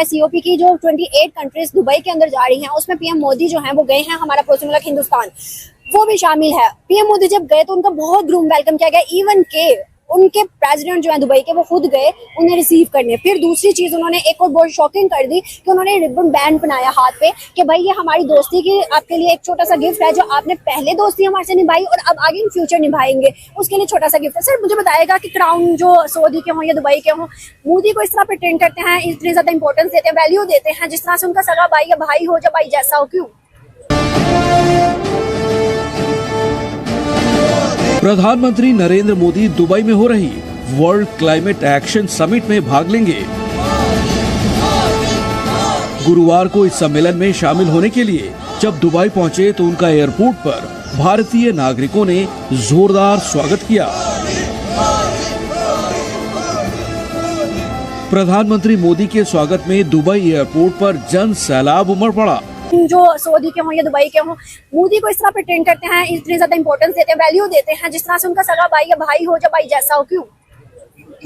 है सीओपी की जो 28 कंट्रीज दुबई के अंदर जा रही हैं, उसमें पीएम मोदी जो हैं वो गए हैं, हमारा पड़ोसी मुल्क हिंदुस्तान वो भी शामिल है। पीएम मोदी जब गए तो उनका बहुत ग्रूम वेलकम किया गया, इवन के उनके प्रेसिडेंट जो है दुबई के वो खुद गए उन्हें रिसीव करने। फिर दूसरी चीज उन्होंने एक और बहुत शॉकिंग कर दी कि उन्होंने रिबन बैंड बनाया हाथ पे कि भाई ये हमारी दोस्ती की आपके लिए एक छोटा सा गिफ्ट है, जो आपने पहले दोस्ती हमारे से निभाई और अब आगे इन फ्यूचर निभाएंगे, उसके लिए छोटा सा गिफ्ट है। सर मुझे बताएगा कि क्राउन जो सऊदी के हों या दुबई के हों, मोदी को इस तरह प्रिटेंड करते हैं, इतनी ज्यादा इंपॉर्टेंस देते हैं, वैल्यू देते हैं, जिस तरह से उनका सगा भाई या भाई हो, या भाई जैसा हो, क्यों? प्रधानमंत्री नरेंद्र मोदी दुबई में हो रही वर्ल्ड क्लाइमेट एक्शन समिट में भाग लेंगे। गुरुवार को इस सम्मेलन में शामिल होने के लिए जब दुबई पहुंचे तो उनका एयरपोर्ट पर भारतीय नागरिकों ने जोरदार स्वागत किया। प्रधानमंत्री मोदी के स्वागत में दुबई एयरपोर्ट पर जन सैलाब उमड़ पड़ा। जो सऊदी के हों या दुबई के हों, मोदी को इस तरह प्रिटेंड करते हैं, इतनी ज्यादा इंपॉर्टेंस देते हैं, वैल्यू देते हैं, जिस तरह से उनका सगा भाई या भाई हो, या भाई जैसा हो, क्यों?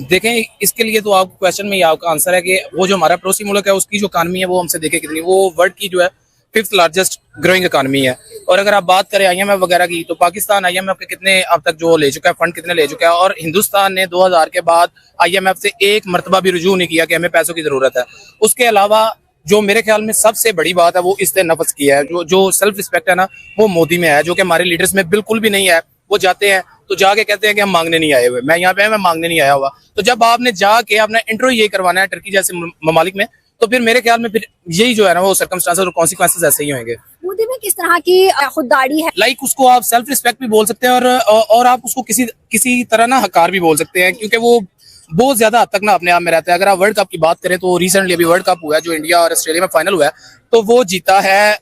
देखें, इसके लिए तो आपको क्वेश्चन में ही आपका आंसर है कि वो जो हमारा पड़ोसी मुल्क है उसकी जो इकानमी है वो हमसे देखे कितनी, वो वर्ल्ड की जो है 5th लार्जेस्ट ग्रोइंग इकानमी है। और अगर आप बात करें IMF वगैरह की, तो पाकिस्तान IMF के कितने अब तक जो ले चुका है, फंड कितने ले चुका है, और हिंदुस्तान ने 2000 के बाद IMF से एक मरतबा भी रुजू नहीं किया कि हमें पैसों की जरूरत है। उसके अलावा जो मेरे ख्याल में सबसे बड़ी बात है वो इससे नफस की है, जो सेल्फ रिस्पेक्ट है ना वो मोदी में है, जो कि हमारे लीडर्स में बिल्कुल भी नहीं है। वो जाते हैं तो जाके कहते हैं कि हम मांगने नहीं आए हुए, मैं यहाँ पे मैं मांगने नहीं आया हुआ। तो जब आपने जाके अपना इंट्रो ये करवाना है टर्की जैसे ममालिक में, तो फिर मेरे ख्याल में फिर यही जो है ना वो सर्कमस्टांसेस और कॉन्सिक्वेंसेस ऐसे ही होंगे। मोदी में किस तरह की खुददारी है? लाइक उसको आप सेल्फ रिस्पेक्ट भी बोल सकते हैं और आप उसको किसी तरह ना हकार भी बोल सकते हैं, क्योंकि वो बहुत ज्यादा हद तक ना अपने आप में रहता है। अगर आप वर्ल्ड कप की बात करें तो रिसेंटली अभी वर्ल्ड कप हुआ है जो इंडिया और ऑस्ट्रेलिया में फाइनल हुआ है, तो वो जीता है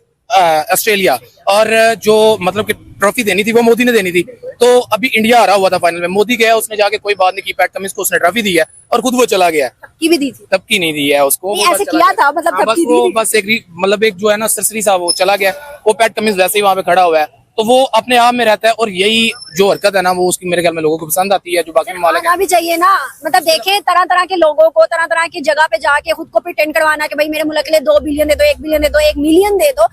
ऑस्ट्रेलिया, और जो मतलब कि ट्रॉफी देनी थी वो मोदी ने देनी थी। तो अभी इंडिया हारा हुआ था फाइनल में, मोदी गया उसने जाके कोई बात नहीं की, पैट कमिंस को उसने ट्रॉफी दी है और खुद वो चला गया। की भी दी थी? तब की नहीं दी है उसको, ऐसे किया था मतलब बस वो बस एक जो है ना सरसरी साहब वो चला गया, वो पैट कमिंस वैसे ही वहां पे खड़ा हुआ है, तो वो अपने आप में रहता है। और यही जो हरकत है ना वो उसकी मेरे ख्याल में लोगों को पसंद आती है, जो बाकी ममालिक भी चाहिए ना। मतलब देखें तरह तरह के लोगों को तरह तरह की जगह पे जाके खुद को प्रिटेंड करवाना कि भाई मेरे मुल्क के लिए 2 बिलियन दे दो, 1 बिलियन दे दो, 1 मिलियन दे दो,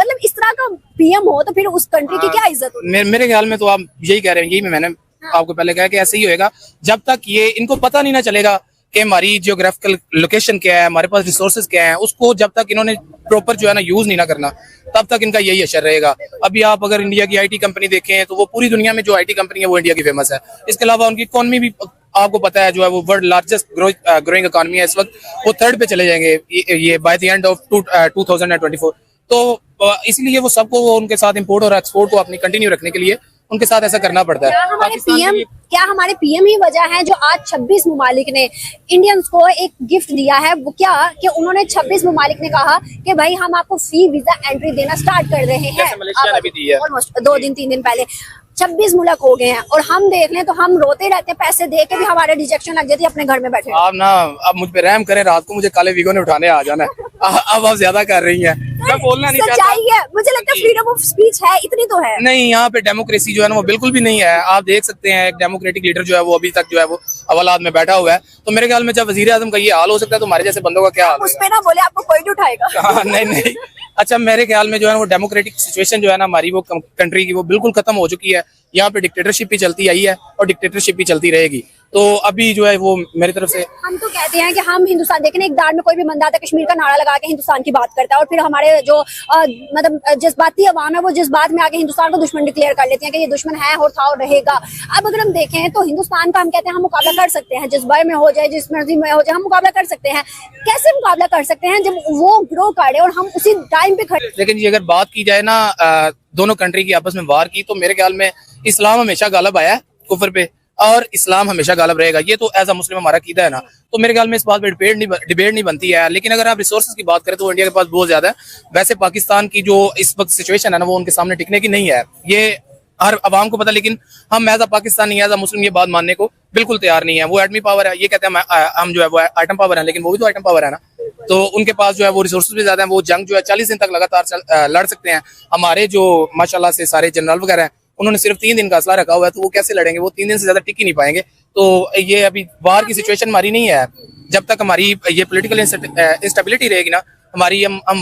मतलब इस तरह का पीएम हो तो फिर उस कंट्री की क्या इज्जत होगी? मेरे ख्याल में तो आप यही कह रहे हैं, यही मैंने आपको पहले कहा कि ऐसे ही होएगा जब तक ये इनको पता नहीं ना चलेगा कि हमारी जियोग्राफिकल लोकेशन क्या है, हमारे पास रिसोर्सेज क्या हैं, उसको जब तक इन्होंने प्रॉपर जो है ना यूज नहीं ना करना, तब तक इनका यही असर रहेगा। अभी आप अगर इंडिया की IT कंपनी देखें तो वो पूरी दुनिया में जो IT कंपनी है वो इंडिया की फेमस है। इसके अलावा उनकी इकोनॉमी भी आपको पता है जो है वो वर्ल्ड लार्जेस्ट ग्रोइंग इकोनॉमी है। इस वक्त वो 3rd पे चले जाएंगे ये बाय द एंड ऑफ 2024। तो इसलिए वो सबको उनके साथ इम्पोर्ट और एक्सपोर्ट को अपनी कंटिन्यू रखने के लिए उनके साथ ऐसा करना पड़ता है। क्या हमारे पीएम ही वजह है जो आज 26 ममालिक ने इंडियंस को एक गिफ्ट दिया है? वो क्या कि उन्होंने 26 ममालिक ने कहा कि भाई हम आपको फ्री वीजा एंट्री देना स्टार्ट कर रहे हैं। मलेशिया ने भी दी है ऑलमोस्ट 2-3 दिन पहले 26 मुल्क हो गए हैं, और हम देख लें तो हम रोते रहते हैं, पैसे दे के भी हमारे रिजेक्शन लग जाती है अपने घर में बैठे। आप ना अब मुझ पे रहम करें, रात को मुझे काले वीगो ने उठाने आ जाना है। अब आप ज्यादा कर रही हैं, मैं बोलना नहीं चाहता। सच्चाई है, मुझे लगता है फ्रीडम ऑफ स्पीच है, इतनी तो है नहीं। यहाँ पे डेमोक्रेसी जो है ना वो बिल्कुल भी नहीं है। आप देख सकते हैं एक डेमोक्रेटिक लीडर जो है वो अभी तक जो है वो हवालात में बैठा हुआ है। तो मेरे ख्याल में जब वजीर आजम का ये हाल हो सकता है तो हमारे जैसे बंदों का क्या हाल? उस पे ना बोले, आपको कोई नहीं उठाएगा। नहीं। अच्छा, मेरे ख्याल में जो है वो डेमोक्रेटिक सिचुएशन जो है ना हमारी वो कंट्री की वो बिल्कुल खत्म हो चुकी है। यहाँ पे डिक्टेटरशिप ही चलती आई है और डिक्टेटरशिप ही चलती रहेगी। तो अभी जो है वो मेरी तरफ से हम तो कहते हैं कि हम हिंदुस्तान, देखने एक दार में कोई भी बंदा आता है कश्मीर का नारा लगा के हिंदुस्तान की बात करता है, और फिर हमारे जो मतलब जज्बाती अवाम है वो जज्बात में आके हिंदुस्तान को दुश्मन डिक्लेयर कर लेते हैं कि ये दुश्मन है और था और रहेगा। अब अगर हम देखें तो हिंदुस्तान का हम कहते हैं हम मुकाबला कर सकते हैं, जज्बा में हो जाए जिस मर्जी में हो जाए हम मुकाबला कर सकते हैं। कैसे मुकाबला कर सकते हैं जब वो ग्रो करे और हम उसी टाइम पे खड़े? लेकिन ये अगर बात की जाए ना दोनों कंट्री की आपस में वार की, तो मेरे ख्याल में इस्लाम हमेशा गालिब आया है कुफर पे, और इस्लाम हमेशा गालिब रहेगा। ये तो एज अ मुस्लिम हमारा कीदा है ना, तो मेरे ख्याल में इस बात पे डिबेट नहीं बनती है। लेकिन अगर आप रिसोर्सेज की बात करें तो इंडिया के पास बहुत ज्यादा है। वैसे पाकिस्तान की जो इस वक्त सिचुएशन है ना वो उनके सामने टिकने की नहीं है, ये हर अवाम को पता। लेकिन हम as a Pakistani as a Muslim ये बात मानने को बिल्कुल तैयार नहीं है। वो एटमी पावर है, ये कहते हैं हम जो है वो आइटम पावर है, लेकिन वो भी तो आइटम पावर है ना। तो उनके पास जो है वो रिसोर्सेज भी ज्यादा है, वो जंग जो है 40 दिन तक लगातार लड़ सकते हैं। हमारे जो माशाल्लाह से सारे जनरल वगैरह हैं उन्होंने सिर्फ 3 दिन का असला रखा हुआ है, तो वो कैसे लड़ेंगे? वो 3 दिन से ज्यादा टिक ही नहीं पाएंगे। तो ये अभी बाहर की सिचुएशन हमारी नहीं है, जब तक हमारी ये पॉलिटिकल इंस्टेबिलिटी रहेगी ना, हमारी हम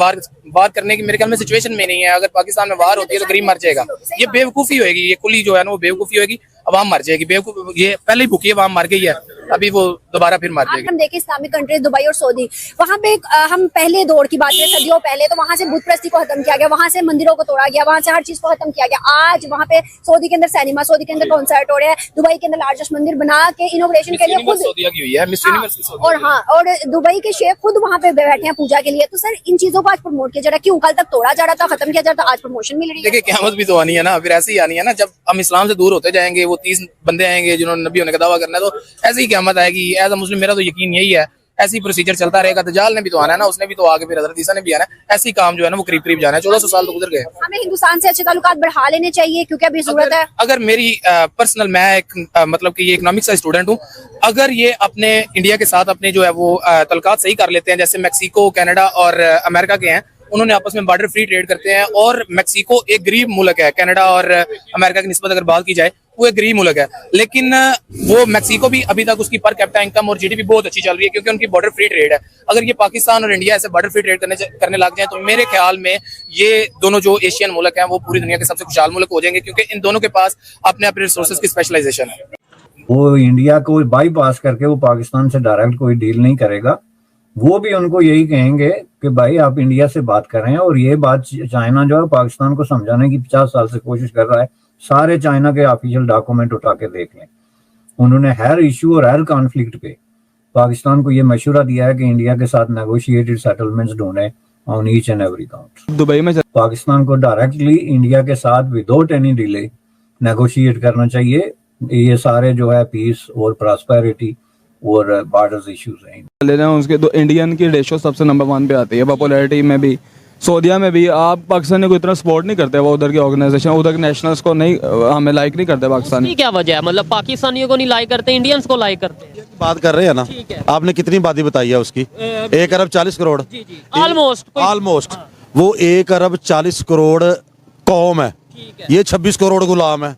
वार करने की मेरे ख्याल में सिचुएशन में नहीं है। अगर पाकिस्तान में वार होती है तो गरीब मर जाएगा, ये बेवकूफ़ी होगी, ये खुली जो है ना वो बेवकूफ़ी होगी, अवाम मर जाएगी। बेवकूफ ये पहले ही भूखी अवाम मर गई है, अभी वो दोबारा फिर मर जाएगी। हम देखें इस्लामिक कंट्रीज दुबई और सऊदी, वहाँ पे हम पहले दौर की बात करें सदियों पहले, तो वहाँ से बुत प्रस्ती को खत्म किया गया, वहाँ से मंदिरों को तोड़ा गया, वहाँ से हर चीज को खत्म किया गया। आज वहाँ पे सऊदी के अंदर सिनेमा, सऊदी के अंदर कॉन्सर्ट हो रहे हैं, दुबई के अंदर लार्जेस्ट मंदिर बना के इनोवेशन के लिए खुद और दुबई के शेख खुद वहाँ पे बैठे हैं पूजा के लिए। तो सर इन चीजों को आज प्रमोट किया जा रहा है, क्यों? कल तक तोड़ा जा रहा था, खत्म किया जा रहा था, आज प्रमोशन मिल रही है। देखिए क़यामत भी तो आनी है ना, फिर ऐसे ही आनी है ना, जब हम इस्लाम से दूर होते जाएंगे, वो 30 बंदे आएंगे जिन्होंने नबी होने का दावा करना है, तो ऐसे ही क़यामत आएगी। एज अ मुस्लिम मेरा तो यकीन यही है, ऐसी प्रोसीजर चलता रहेगा। दज्जाल ने भी तो आना है ना, उसने भी तो आगे, फिर हज़रत ईसा ने भी आना है। ऐसी काम जो है ना वो करीब करीब जाना है। 1400 साल तो गुजर गए। हमें हिंदुस्तान से अच्छे ताल्लुकात बढ़ा लेने चाहिए, क्योंकि अभी जरूरत है। अगर मेरी पर्सनल, मैं एक मतलब कि ये इकोनॉमिक्स का स्टूडेंट हूँ, अगर ये अपने इंडिया के साथ अपने जो है वो तल्लुकात सही कर लेते हैं, जैसे मैक्सिको, कनाडा और अमेरिका के हैं, उन्होंने आपस में बॉर्डर फ्री ट्रेड करते हैं, और मैक्सिको एक गरीब मुल्क है, कनाडा और अमेरिका की निस्बत अगर बात की जाए वो एक गरीब मुल्क है, लेकिन वो मैक्सिको भी अभी तक उसकी पर कैपिटा इनकम और जीडीपी बहुत अच्छी चल रही है, क्योंकि उनकी बॉर्डर फ्री ट्रेड है। अगर ये पाकिस्तान और इंडिया ऐसे बॉर्डर फ्री ट्रेड करने लग जाए, तो मेरे ख्याल में ये दोनों जो एशियन मुल्क हैं वो पूरी दुनिया के सबसे खुशहाल मुल्क हो जाएंगे, क्योंकि इन दोनों के पास अपने अपने रिसोर्सेज की स्पेशलाइजेशन है। वो इंडिया को बाईपास करके वो पाकिस्तान से डायरेक्ट कोई डील नहीं करेगा। वो भी उनको यही कहेंगे कि भाई आप इंडिया से बात कर रहे हैं, और ये बात चाइना जो है पाकिस्तान को समझाने की 50 साल से कोशिश कर रहा है। सारे चाइना के ऑफिशियल डॉक्यूमेंट उठा के देख लें, उन्होंने हर इशू और हर कॉन्फ्लिक्ट पे पाकिस्तान को ये मशवरा दिया है कि इंडिया के साथ नेगोशिएटेड सेटलमेंट्स ढूंढे on each and every count. Dubai में पाकिस्तान को डायरेक्टली इंडिया के साथ विदाउट एनी डिले नेगोशिएट करना चाहिए। ये सारे जो है पीस और प्रॉस्पेरिटी और बॉर्डर्स इश्यूज हैं ले रहे हैं उसके, तो इंडियन की रेशो सबसे नंबर 1 पे आती है पॉपुलैरिटी में भी, सऊदीया में भी। आप पाकिस्तान को इतना सपोर्ट नहीं करते, वो उधर की ऑर्गेनाइजेशन, उधर के नेशनल्स को नहीं, हमें लाइक नहीं करते पाकिस्तानी। क्या वजह है? मतलब पाकिस्तानियों को नहीं लाइक करते, इंडियंस को लाइक करते हैं। बात कर रहे हैं ना, आपने कितनी आबादी बताई है उसकी? 1 अरब 40 करोड़ ऑलमोस्ट। वो 1 अरब 40 करोड़ कौम है, ये 26 करोड़ गुलाम है।